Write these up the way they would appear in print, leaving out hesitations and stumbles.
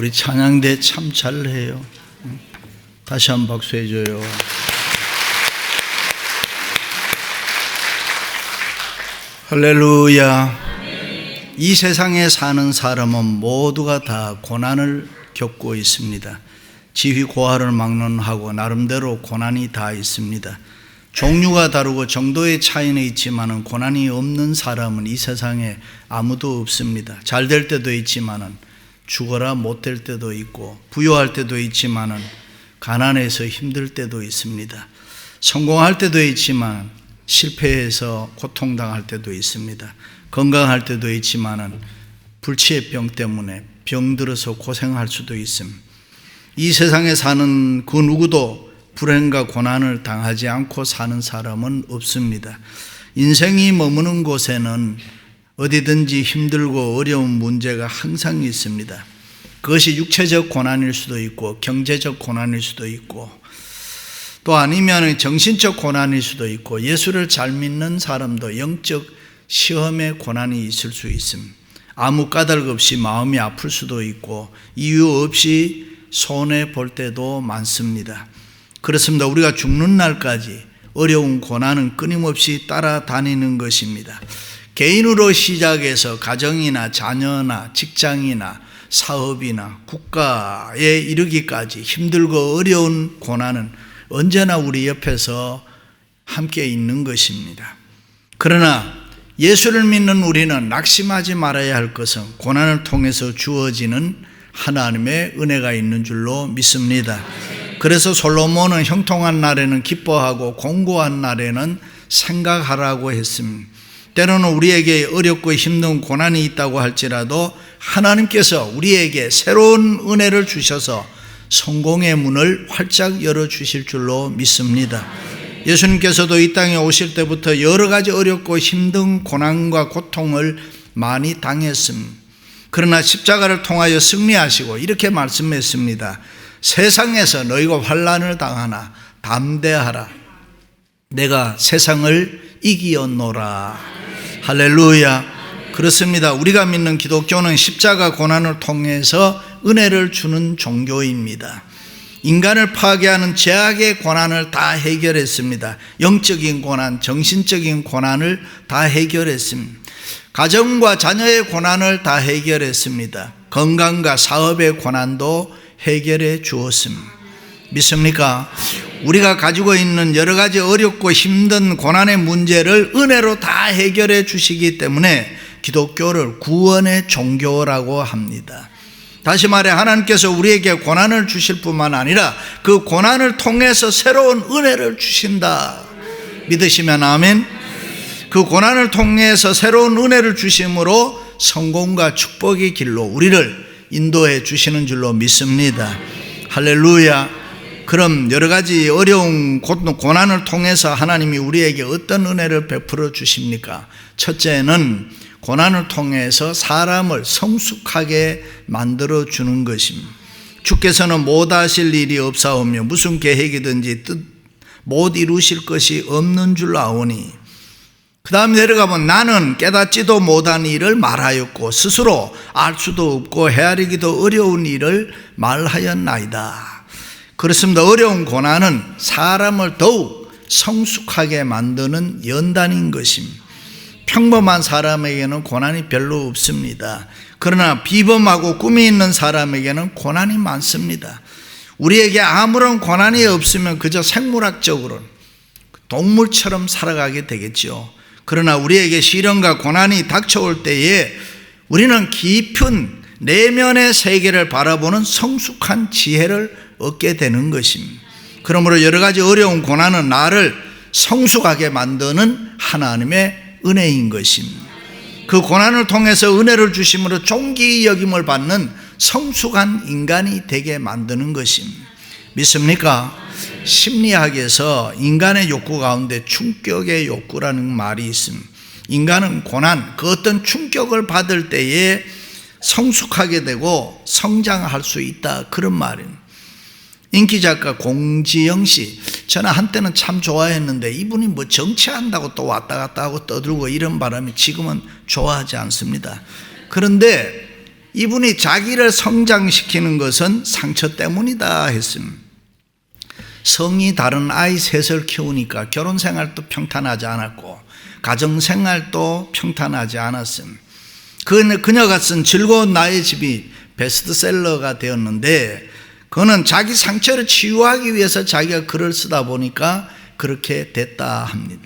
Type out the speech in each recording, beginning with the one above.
우리 찬양대 참 잘해요. 다시 한 번 박수 해줘요. 할렐루야. 이 세상에 사는 사람은 모두가 다 고난을 겪고 있습니다. 지휘 고하를 막론하고 나름대로 고난이 다 있습니다. 종류가 다르고 정도의 차이는 있지만 고난이 없는 사람은 이 세상에 아무도 없습니다. 잘 될 때도 있지만 죽어라 못 될 때도 있고, 부유할 때도 있지만 가난해서 힘들 때도 있습니다. 성공할 때도 있지만 실패해서 고통당할 때도 있습니다. 건강할 때도 있지만 불치의 병 때문에 병들어서 고생할 수도 있습니다. 이 세상에 사는 그 누구도 불행과 고난을 당하지 않고 사는 사람은 없습니다. 인생이 머무는 곳에는 어디든지 힘들고 어려운 문제가 항상 있습니다. 그것이 육체적 고난일 수도 있고 경제적 고난일 수도 있고 또 아니면 정신적 고난일 수도 있고, 예수를 잘 믿는 사람도 영적 시험의 고난이 있을 수 있습니다. 아무 까닭 없이 마음이 아플 수도 있고 이유 없이 손해 볼 때도 많습니다. 그렇습니다. 우리가 죽는 날까지 어려운 고난은 끊임없이 따라다니는 것입니다. 개인으로 시작해서 가정이나 자녀나 직장이나 사업이나 국가에 이르기까지 힘들고 어려운 고난은 언제나 우리 옆에서 함께 있는 것입니다. 그러나 예수를 믿는 우리는 낙심하지 말아야 할 것은 고난을 통해서 주어지는 하나님의 은혜가 있는 줄로 믿습니다. 그래서 솔로몬은 형통한 날에는 기뻐하고 공고한 날에는 생각하라고 했습니다. 때로는 우리에게 어렵고 힘든 고난이 있다고 할지라도 하나님께서 우리에게 새로운 은혜를 주셔서 성공의 문을 활짝 열어주실 줄로 믿습니다. 예수님께서도 이 땅에 오실 때부터 여러 가지 어렵고 힘든 고난과 고통을 많이 당했습니다. 그러나 십자가를 통하여 승리하시고 이렇게 말씀했습니다. 세상에서 너희가 환난을 당하나 담대하라. 내가 세상을 이기었노라. 할렐루야. 그렇습니다. 우리가 믿는 기독교는 십자가 고난을 통해서 은혜를 주는 종교입니다. 인간을 파괴하는 죄악의 고난을 다 해결했습니다. 영적인 고난, 정신적인 고난을 다 해결했습니다. 가정과 자녀의 고난을 다 해결했습니다. 건강과 사업의 고난도 해결해 주었습니다. 믿습니까? 우리가 가지고 있는 여러 가지 어렵고 힘든 고난의 문제를 은혜로 다 해결해 주시기 때문에 기독교를 구원의 종교라고 합니다. 다시 말해 하나님께서 우리에게 고난을 주실 뿐만 아니라 그 고난을 통해서 새로운 은혜를 주신다. 믿으시면 아멘. 그 고난을 통해서 새로운 은혜를 주심으로 성공과 축복의 길로 우리를 인도해 주시는 줄로 믿습니다. 할렐루야. 그럼 여러 가지 어려운 고난을 통해서 하나님이 우리에게 어떤 은혜를 베풀어 주십니까? 첫째는 고난을 통해서 사람을 성숙하게 만들어 주는 것입니다. 주께서는 못하실 일이 없사오며 무슨 계획이든지 뜻 못 이루실 것이 없는 줄 아오니, 그 다음 내려가면 나는 깨닫지도 못한 일을 말하였고 스스로 알 수도 없고 헤아리기도 어려운 일을 말하였나이다. 그렇습니다. 어려운 고난은 사람을 더욱 성숙하게 만드는 연단인 것입니다. 평범한 사람에게는 고난이 별로 없습니다. 그러나 비범하고 꿈이 있는 사람에게는 고난이 많습니다. 우리에게 아무런 고난이 없으면 그저 생물학적으로 동물처럼 살아가게 되겠죠. 그러나 우리에게 시련과 고난이 닥쳐올 때에 우리는 깊은 내면의 세계를 바라보는 성숙한 지혜를 얻게 되는 것입니다. 그러므로 여러 가지 어려운 고난은 나를 성숙하게 만드는 하나님의 은혜인 것입니다. 그 고난을 통해서 은혜를 주심으로 존귀 여김을 받는 성숙한 인간이 되게 만드는 것입니다. 믿습니까? 심리학에서 인간의 욕구 가운데 충격의 욕구라는 말이 있습니다. 인간은 고난, 그 어떤 충격을 받을 때에 성숙하게 되고 성장할 수 있다, 그런 말입니다. 인기작가 공지영 씨, 저는 한때는 참 좋아했는데 이분이 뭐 정치한다고 또 왔다 갔다 하고 떠들고 이런 바람에 지금은 좋아하지 않습니다. 그런데 이분이 자기를 성장시키는 것은 상처 때문이다 했습니다. 성이 다른 아이 셋을 키우니까 결혼생활도 평탄하지 않았고 가정생활도 평탄하지 않았습니다. 그녀가 쓴 즐거운 나의 집이 베스트셀러가 되었는데, 그는 자기 상처를 치유하기 위해서 자기가 글을 쓰다 보니까 그렇게 됐다 합니다.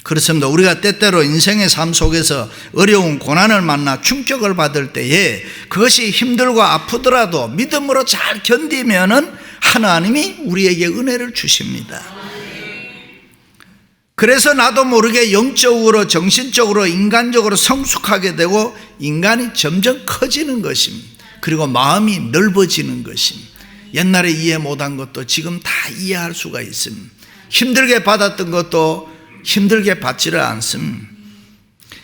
그렇습니다. 우리가 때때로 인생의 삶 속에서 어려운 고난을 만나 충격을 받을 때에 그것이 힘들고 아프더라도 믿음으로 잘 견디면은 하나님이 우리에게 은혜를 주십니다. 그래서 나도 모르게 영적으로, 정신적으로, 인간적으로 성숙하게 되고 인간이 점점 커지는 것입니다. 그리고 마음이 넓어지는 것입니다. 옛날에 이해 못한 것도 지금 다 이해할 수가 있습니다. 힘들게 받았던 것도 힘들게 받지를 않습니다.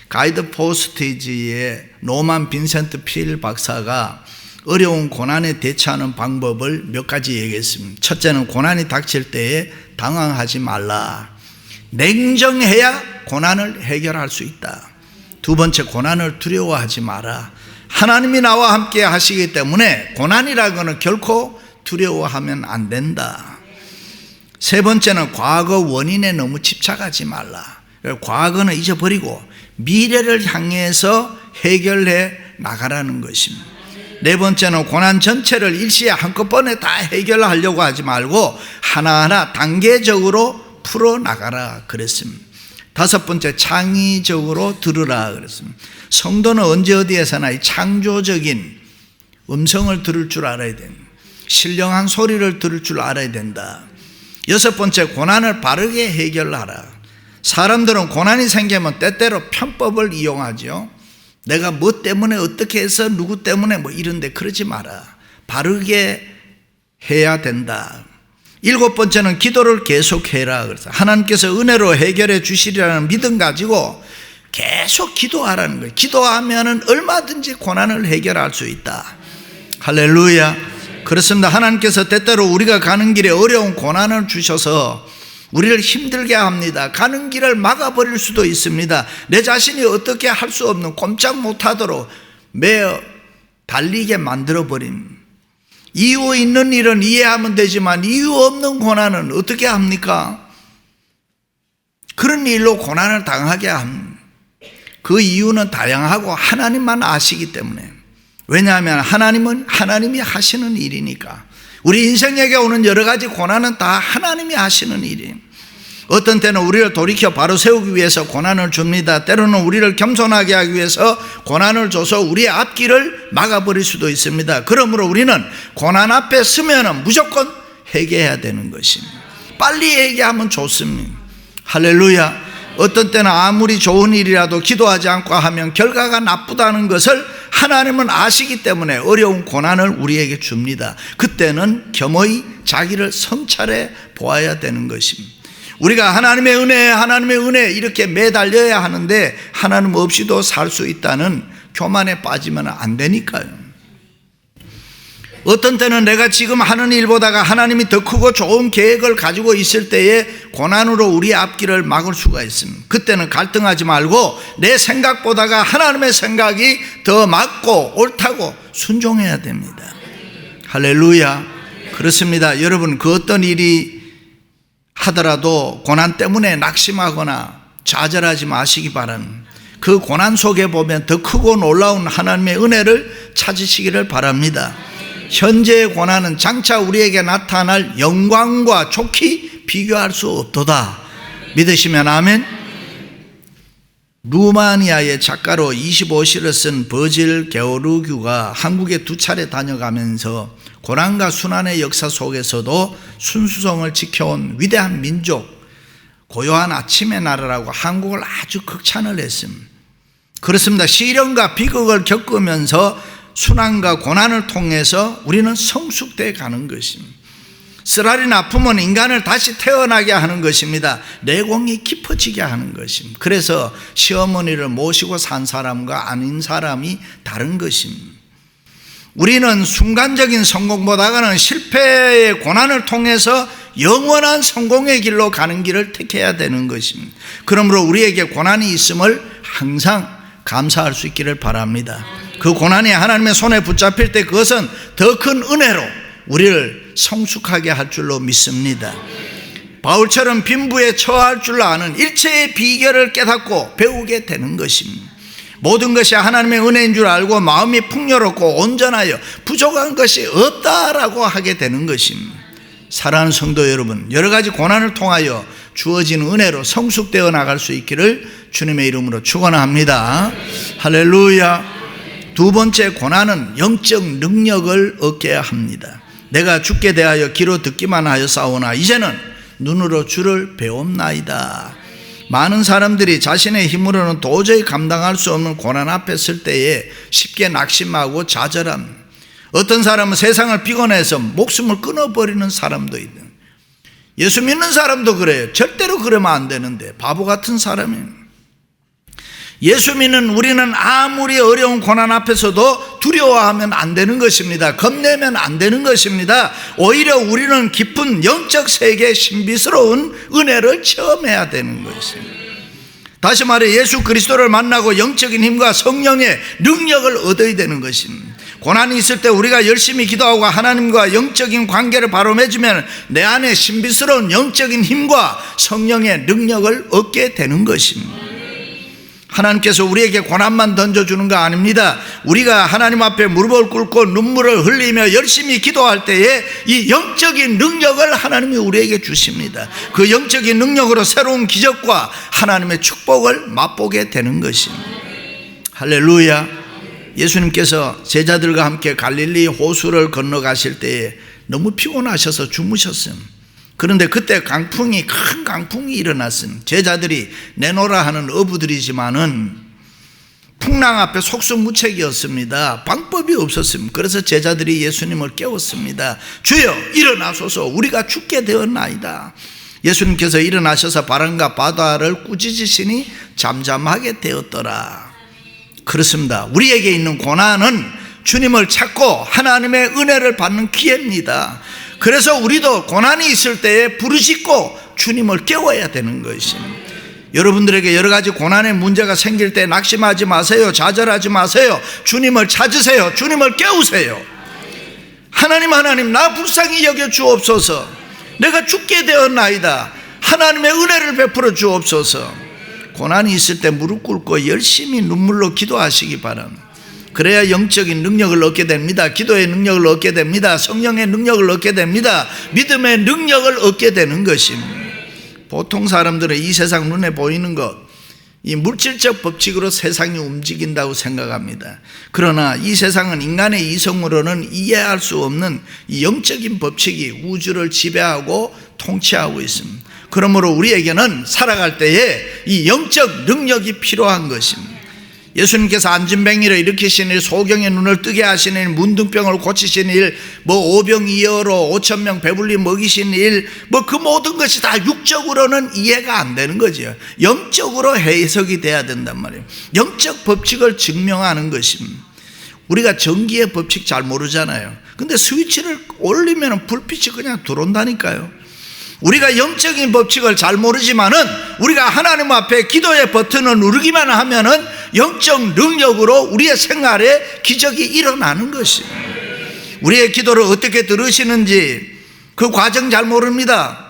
가이드 포스티지의 노만 빈센트 필 박사가 어려운 고난에 대처하는 방법을 몇 가지 얘기했습니다. 첫째는 고난이 닥칠 때에 당황하지 말라. 냉정해야 고난을 해결할 수 있다. 두 번째, 고난을 두려워하지 마라. 하나님이 나와 함께 하시기 때문에 고난이라는 것은 결코 두려워하면 안 된다. 세 번째는 과거 원인에 너무 집착하지 말라. 과거는 잊어버리고 미래를 향해서 해결해 나가라는 것입니다. 네 번째는 고난 전체를 일시에 한꺼번에 다 해결하려고 하지 말고 하나하나 단계적으로 풀어나가라 그랬습니다. 다섯 번째, 창의적으로 들으라 그랬습니다. 성도는 언제 어디에서나 이 창조적인 음성을 들을 줄 알아야 됩니다. 신령한 소리를 들을 줄 알아야 된다. 여섯 번째, 고난을 바르게 해결하라. 사람들은 고난이 생기면 때때로 편법을 이용하죠. 내가 뭐 때문에 어떻게 해서 누구 때문에 뭐 이런데 그러지 마라. 바르게 해야 된다. 일곱 번째는 기도를 계속해라. 그래서 하나님께서 은혜로 해결해 주시리라는 믿음 가지고 계속 기도하라는 거예요. 기도하면은 얼마든지 고난을 해결할 수 있다. 할렐루야. 그렇습니다. 하나님께서 때때로 우리가 가는 길에 어려운 고난을 주셔서 우리를 힘들게 합니다. 가는 길을 막아버릴 수도 있습니다. 내 자신이 어떻게 할 수 없는, 꼼짝 못하도록 매어 달리게 만들어버린, 이유 있는 일은 이해하면 되지만 이유 없는 고난은 어떻게 합니까? 그런 일로 고난을 당하게 합니다. 그 이유는 다양하고 하나님만 아시기 때문에. 왜냐하면 하나님은 하나님이 하시는 일이니까. 우리 인생에게 오는 여러 가지 고난은 다 하나님이 하시는 일이에요. 어떤 때는 우리를 돌이켜 바로 세우기 위해서 고난을 줍니다. 때로는 우리를 겸손하게 하기 위해서 고난을 줘서 우리의 앞길을 막아버릴 수도 있습니다. 그러므로 우리는 고난 앞에 서면 무조건 회개해야 되는 것입니다. 빨리 회개하면 좋습니다. 할렐루야. 어떤 때는 아무리 좋은 일이라도 기도하지 않고 하면 결과가 나쁘다는 것을 하나님은 아시기 때문에 어려운 고난을 우리에게 줍니다. 그때는 겸허히 자기를 성찰해 보아야 되는 것입니다. 우리가 하나님의 은혜 이렇게 매달려야 하는데 하나님 없이도 살 수 있다는 교만에 빠지면 안 되니까요. 어떤 때는 내가 지금 하는 일보다가 하나님이 더 크고 좋은 계획을 가지고 있을 때에 고난으로 우리의 앞길을 막을 수가 있습니다. 그때는 갈등하지 말고 내 생각보다가 하나님의 생각이 더 맞고 옳다고 순종해야 됩니다. 할렐루야. 그렇습니다. 여러분, 그 어떤 일이 하더라도 고난 때문에 낙심하거나 좌절하지 마시기 바랍니다. 그 고난 속에 보면 더 크고 놀라운 하나님의 은혜를 찾으시기를 바랍니다. 현재의 고난은 장차 우리에게 나타날 영광과 좋게 비교할 수 없도다. 믿으시면 아멘. 루마니아의 작가로 25시를 쓴 버질 게오르규가 한국에 2차례 다녀가면서 고난과 순환의 역사 속에서도 순수성을 지켜온 위대한 민족, 고요한 아침의 나라라고 한국을 아주 극찬을 했습니다. 그렇습니다. 시련과 비극을 겪으면서 순환과 고난을 통해서 우리는 성숙되어 가는 것입니다. 쓰라린 아픔은 인간을 다시 태어나게 하는 것입니다. 내공이 깊어지게 하는 것입니다. 그래서 시어머니를 모시고 산 사람과 아닌 사람이 다른 것입니다. 우리는 순간적인 성공보다는 실패의 고난을 통해서 영원한 성공의 길로 가는 길을 택해야 되는 것입니다. 그러므로 우리에게 고난이 있음을 항상 감사할 수 있기를 바랍니다. 그 고난이 하나님의 손에 붙잡힐 때 그것은 더 큰 은혜로 우리를 성숙하게 할 줄로 믿습니다. 바울처럼 빈부에 처할 줄 아는 일체의 비결을 깨닫고 배우게 되는 것입니다. 모든 것이 하나님의 은혜인 줄 알고 마음이 풍요롭고 온전하여 부족한 것이 없다라고 하게 되는 것입니다. 사랑하는 성도 여러분, 여러 가지 고난을 통하여 주어진 은혜로 성숙되어 나갈 수 있기를 주님의 이름으로 축원합니다. 할렐루야. 두 번째, 고난은 영적 능력을 얻게 합니다. 내가 주께 대하여 귀로 듣기만 하여 싸우나 이제는 눈으로 주를 배움나이다. 많은 사람들이 자신의 힘으로는 도저히 감당할 수 없는 고난 앞에 설 때에 쉽게 낙심하고 좌절합니다. 어떤 사람은 세상을 피곤해서 목숨을 끊어버리는 사람도 있다. 예수 믿는 사람도 그래요. 절대로 그러면 안 되는데 바보 같은 사람이에요. 예수 믿는 우리는 아무리 어려운 고난 앞에서도 두려워하면 안 되는 것입니다. 겁내면 안 되는 것입니다. 오히려 우리는 깊은 영적 세계의 신비스러운 은혜를 체험해야 되는 것입니다. 다시 말해 예수 그리스도를 만나고 영적인 힘과 성령의 능력을 얻어야 되는 것입니다. 고난이 있을 때 우리가 열심히 기도하고 하나님과 영적인 관계를 바로 맺으면 내 안에 신비스러운 영적인 힘과 성령의 능력을 얻게 되는 것입니다. 하나님께서 우리에게 고난만 던져주는 거 아닙니다. 우리가 하나님 앞에 무릎을 꿇고 눈물을 흘리며 열심히 기도할 때에 이 영적인 능력을 하나님이 우리에게 주십니다. 그 영적인 능력으로 새로운 기적과 하나님의 축복을 맛보게 되는 것입니다. 할렐루야. 예수님께서 제자들과 함께 갈릴리 호수를 건너가실 때에 너무 피곤하셔서 주무셨어요. 그런데 그때 큰 강풍이 일어났습니다. 제자들이 내놓으라 하는 어부들이지만은 풍랑 앞에 속수무책이었습니다. 방법이 없었습니다. 그래서 제자들이 예수님을 깨웠습니다. 주여 일어나소서, 우리가 죽게 되었나이다. 예수님께서 일어나셔서 바람과 바다를 꾸짖으시니 잠잠하게 되었더라. 그렇습니다. 우리에게 있는 고난은 주님을 찾고 하나님의 은혜를 받는 기회입니다. 그래서 우리도 고난이 있을 때에 부르짖고 주님을 깨워야 되는 것입니다. 여러분들에게 여러 가지 고난의 문제가 생길 때 낙심하지 마세요. 좌절하지 마세요. 주님을 찾으세요. 주님을 깨우세요. 하나님 나 불쌍히 여겨 주옵소서. 내가 죽게 되었나이다. 하나님의 은혜를 베풀어 주옵소서. 고난이 있을 때 무릎 꿇고 열심히 눈물로 기도하시기 바랍니다. 그래야 영적인 능력을 얻게 됩니다. 기도의 능력을 얻게 됩니다. 성령의 능력을 얻게 됩니다. 믿음의 능력을 얻게 되는 것입니다. 보통 사람들은 이 세상 눈에 보이는 것, 이 물질적 법칙으로 세상이 움직인다고 생각합니다. 그러나 이 세상은 인간의 이성으로는 이해할 수 없는 이 영적인 법칙이 우주를 지배하고 통치하고 있습니다. 그러므로 우리에게는 살아갈 때에 이 영적 능력이 필요한 것입니다. 예수님께서 안진뱅이를 일으키신 일, 소경의 눈을 뜨게 하신 일, 문둥병을 고치신 일, 오병이어로 5,000명 배불리 먹이신 일, 그 모든 것이 다 육적으로는 이해가 안 되는 거죠. 영적으로 해석이 돼야 된단 말이에요. 영적 법칙을 증명하는 것입니다. 우리가 전기의 법칙 잘 모르잖아요. 근데 스위치를 올리면 불빛이 그냥 들어온다니까요. 우리가 영적인 법칙을 잘 모르지만은 우리가 하나님 앞에 기도의 버튼을 누르기만 하면은 영적 능력으로 우리의 생활에 기적이 일어나는 것입니다. 우리의 기도를 어떻게 들으시는지 그 과정 잘 모릅니다.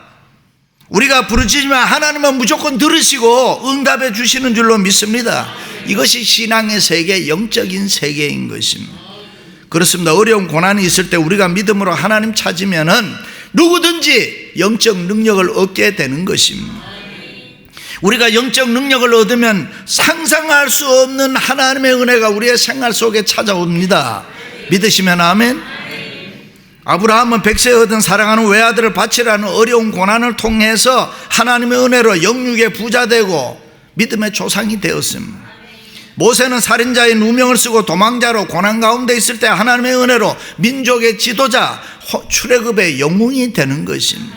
우리가 부르짖으면 하나님은 무조건 들으시고 응답해 주시는 줄로 믿습니다. 이것이 신앙의 세계, 영적인 세계인 것입니다. 그렇습니다. 어려운 고난이 있을 때 우리가 믿음으로 하나님 찾으면은 누구든지 영적 능력을 얻게 되는 것입니다. 우리가 영적 능력을 얻으면 상상할 수 없는 하나님의 은혜가 우리의 생활 속에 찾아옵니다. 믿으시면 아멘. 아브라함은 100세 얻은 사랑하는 외아들을 바치라는 어려운 고난을 통해서 하나님의 은혜로 영육의 부자 되고 믿음의 조상이 되었습니다. 모세는 살인자의 누명을 쓰고 도망자로 고난 가운데 있을 때 하나님의 은혜로 민족의 지도자, 출애굽의 영웅이 되는 것입니다.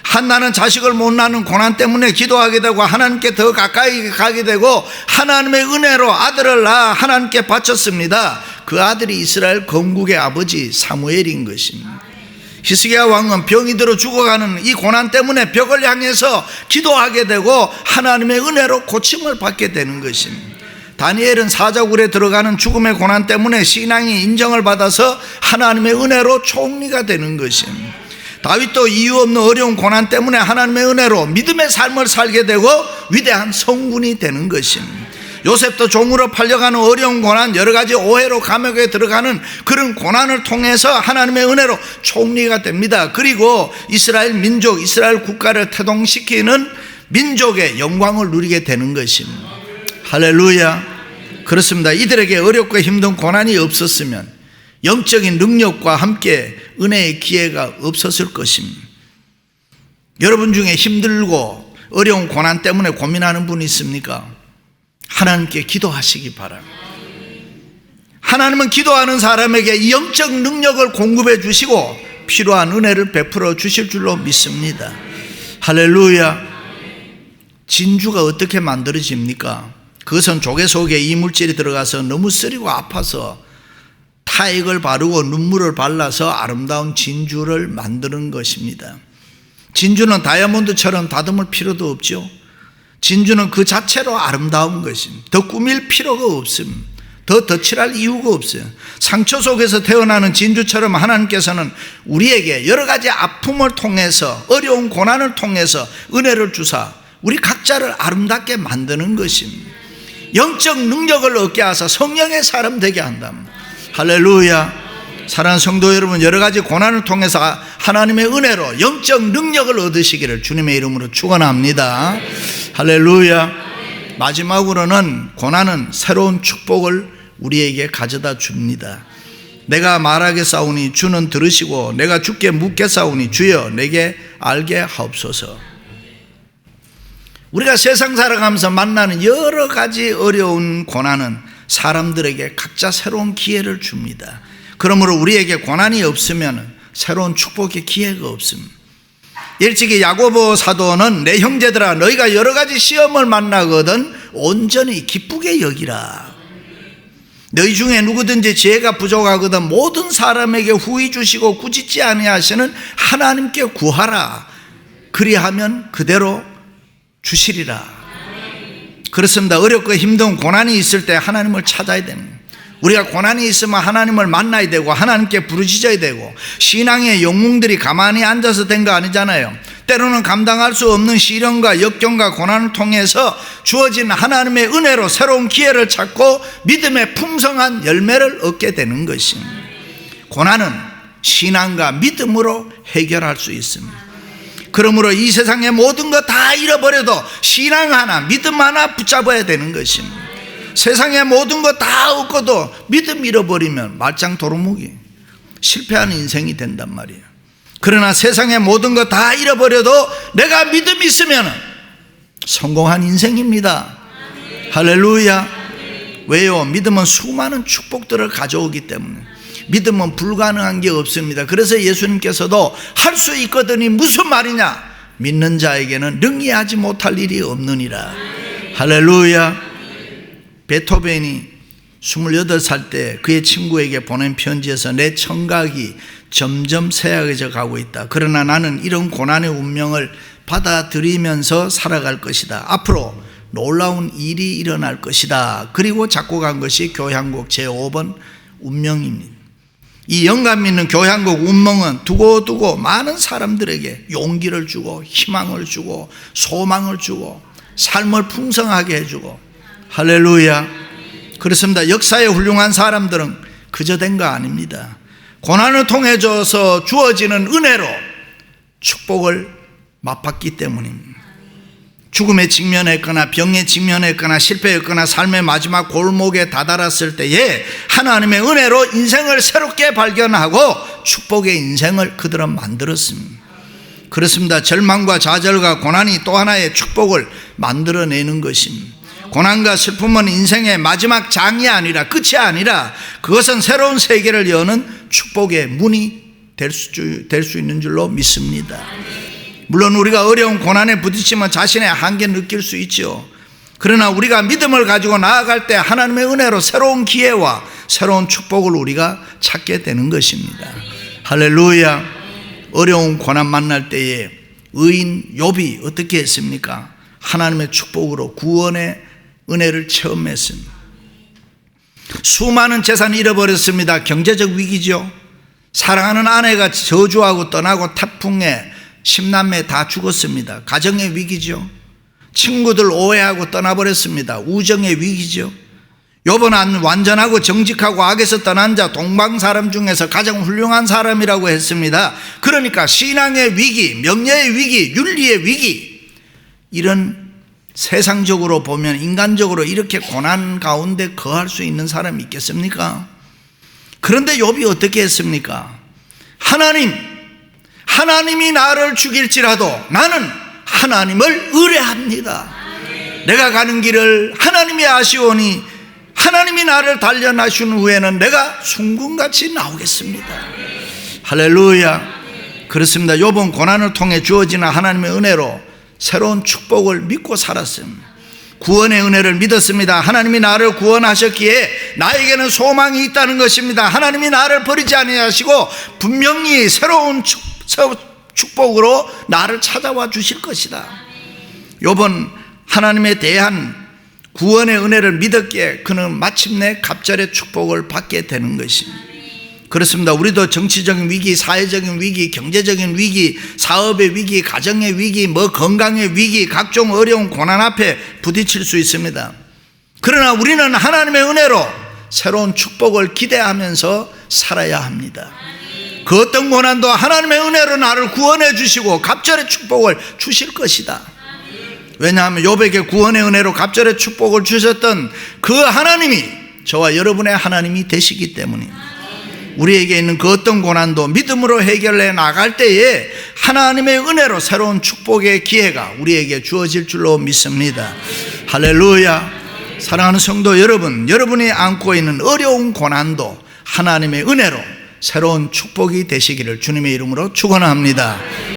한나는 자식을 못 낳는 고난 때문에 기도하게 되고 하나님께 더 가까이 가게 되고 하나님의 은혜로 아들을 낳아 하나님께 바쳤습니다. 그 아들이 이스라엘 건국의 아버지 사무엘인 것입니다. 히스기야 왕은 병이 들어 죽어가는 이 고난 때문에 벽을 향해서 기도하게 되고 하나님의 은혜로 고침을 받게 되는 것입니다. 다니엘은 사자굴에 들어가는 죽음의 고난 때문에 신앙이 인정을 받아서 하나님의 은혜로 총리가 되는 것입니다. 다윗도 이유 없는 어려운 고난 때문에 하나님의 은혜로 믿음의 삶을 살게 되고 위대한 성군이 되는 것입니다. 요셉도 종으로 팔려가는 어려운 고난, 여러 가지 오해로 감옥에 들어가는 그런 고난을 통해서 하나님의 은혜로 총리가 됩니다. 그리고 이스라엘 민족, 이스라엘 국가를 태동시키는 민족의 영광을 누리게 되는 것입니다. 할렐루야. 그렇습니다. 이들에게 어렵고 힘든 고난이 없었으면 영적인 능력과 함께 은혜의 기회가 없었을 것입니다. 여러분 중에 힘들고 어려운 고난 때문에 고민하는 분이 있습니까? 하나님께 기도하시기 바랍니다. 하나님은 기도하는 사람에게 영적 능력을 공급해 주시고 필요한 은혜를 베풀어 주실 줄로 믿습니다. 할렐루야. 진주가 어떻게 만들어집니까? 그것은 조개 속에 이물질이 들어가서 너무 쓰리고 아파서 타액을 바르고 눈물을 발라서 아름다운 진주를 만드는 것입니다. 진주는 다이아몬드처럼 다듬을 필요도 없죠. 진주는 그 자체로 아름다운 것입니다. 더 꾸밀 필요가 없습니다. 더 덧칠할 이유가 없어요. 상처 속에서 태어나는 진주처럼 하나님께서는 우리에게 여러 가지 아픔을 통해서, 어려운 고난을 통해서 은혜를 주사 우리 각자를 아름답게 만드는 것입니다. 영적 능력을 얻게 하사 성령의 사람 되게 한답니다. 할렐루야. 사랑하는 성도 여러분, 여러 가지 고난을 통해서 하나님의 은혜로 영적 능력을 얻으시기를 주님의 이름으로 축원합니다. 할렐루야. 마지막으로는 고난은 새로운 축복을 우리에게 가져다 줍니다. 내가 말하겠사오니 주는 들으시고 내가 주께 묻겠사오니 주여 내게 알게 하옵소서. 우리가 세상 살아가면서 만나는 여러 가지 어려운 고난은 사람들에게 각자 새로운 기회를 줍니다. 그러므로 우리에게 고난이 없으면 새로운 축복의 기회가 없습니다. 일찍이 야고보 사도는 내 형제들아 너희가 여러 가지 시험을 만나거든 온전히 기쁘게 여기라. 너희 중에 누구든지 지혜가 부족하거든 모든 사람에게 후히 주시고 꾸짖지 아니하시는 하나님께 구하라. 그리하면 그대로 주시리라. 그렇습니다. 어렵고 힘든 고난이 있을 때 하나님을 찾아야 됩니다. 우리가 고난이 있으면 하나님을 만나야 되고 하나님께 부르짖어야 되고, 신앙의 영웅들이 가만히 앉아서 된 거 아니잖아요. 때로는 감당할 수 없는 시련과 역경과 고난을 통해서 주어진 하나님의 은혜로 새로운 기회를 찾고 믿음의 풍성한 열매를 얻게 되는 것입니다. 고난은 신앙과 믿음으로 해결할 수 있습니다. 그러므로 이 세상의 모든 거 다 잃어버려도 신앙 하나, 믿음 하나 붙잡아야 되는 것입니다. 세상의 모든 거 다 얻고도 믿음 잃어버리면 말짱 도루묵이 실패하는 인생이 된단 말이에요. 그러나 세상의 모든 거 다 잃어버려도 내가 믿음 있으면 성공한 인생입니다. 할렐루야. 왜요? 믿음은 수많은 축복들을 가져오기 때문에. 믿음은 불가능한 게 없습니다. 그래서 예수님께서도 할 수 있거든이 무슨 말이냐? 믿는 자에게는 능히 하지 못할 일이 없느니라. 할렐루야. 베토벤이 28살 때 그의 친구에게 보낸 편지에서 내 청각이 점점 쇠약해져 가고 있다. 그러나 나는 이런 고난의 운명을 받아들이면서 살아갈 것이다. 앞으로 놀라운 일이 일어날 것이다. 그리고 작곡한 것이 교향곡 제5번 운명입니다. 이 영감 있는 교향곡 운명은 두고두고 많은 사람들에게 용기를 주고 희망을 주고 소망을 주고 삶을 풍성하게 해주고. 할렐루야. 그렇습니다. 역사의 훌륭한 사람들은 그저 된 거 아닙니다. 고난을 통해서 주어지는 은혜로 축복을 맛봤기 때문입니다. 죽음에 직면했거나 병에 직면했거나 실패했거나 삶의 마지막 골목에 다다랐을 때에 하나님의 은혜로 인생을 새롭게 발견하고 축복의 인생을 그들은 만들었습니다. 그렇습니다. 절망과 좌절과 고난이 또 하나의 축복을 만들어내는 것입니다. 고난과 슬픔은 인생의 마지막 장이 아니라 끝이 아니라 그것은 새로운 세계를 여는 축복의 문이 될 수 있는 줄로 믿습니다. 물론 우리가 어려운 고난에 부딪히면 자신의 한계를 느낄 수 있죠. 그러나 우리가 믿음을 가지고 나아갈 때 하나님의 은혜로 새로운 기회와 새로운 축복을 우리가 찾게 되는 것입니다. 할렐루야. 어려운 고난 만날 때에 의인 욥이 어떻게 했습니까? 하나님의 축복으로 구원의 은혜를 체험했습니다. 수많은 재산을 잃어버렸습니다. 경제적 위기죠. 사랑하는 아내가 저주하고 떠나고 태풍에 10남매 다 죽었습니다. 가정의 위기죠. 친구들 오해하고 떠나버렸습니다. 우정의 위기죠. 욥은 완전하고 정직하고 악에서 떠난 자 동방 사람 중에서 가장 훌륭한 사람이라고 했습니다. 그러니까 신앙의 위기, 명예의 위기, 윤리의 위기, 이런 세상적으로 보면 인간적으로 이렇게 고난 가운데 거할 수 있는 사람이 있겠습니까? 그런데 욥이 어떻게 했습니까? 하나님이 나를 죽일지라도 나는 하나님을 의뢰합니다. 내가 가는 길을 하나님이 아시오니 하나님이 나를 단련하신 후에는 내가 순금같이 나오겠습니다. 할렐루야. 그렇습니다. 욥은 고난을 통해 주어지는 하나님의 은혜로 새로운 축복을 믿고 살았습니다. 구원의 은혜를 믿었습니다. 하나님이 나를 구원하셨기에 나에게는 소망이 있다는 것입니다. 하나님이 나를 버리지 아니하시고 분명히 새로운 축복으로 나를 찾아와 주실 것이다. 욥은 하나님에 대한 구원의 은혜를 믿었기에 그는 마침내 갑절의 축복을 받게 되는 것입니다. 그렇습니다. 우리도 정치적인 위기, 사회적인 위기, 경제적인 위기, 사업의 위기, 가정의 위기, 건강의 위기, 각종 어려운 고난 앞에 부딪힐 수 있습니다. 그러나 우리는 하나님의 은혜로 새로운 축복을 기대하면서 살아야 합니다. 그 어떤 고난도 하나님의 은혜로 나를 구원해 주시고 갑절의 축복을 주실 것이다. 왜냐하면 욥에게 구원의 은혜로 갑절의 축복을 주셨던 그 하나님이 저와 여러분의 하나님이 되시기 때문입니다. 우리에게 있는 그 어떤 고난도 믿음으로 해결해 나갈 때에 하나님의 은혜로 새로운 축복의 기회가 우리에게 주어질 줄로 믿습니다. 할렐루야. 사랑하는 성도 여러분, 여러분이 안고 있는 어려운 고난도 하나님의 은혜로 새로운 축복이 되시기를 주님의 이름으로 축원합니다.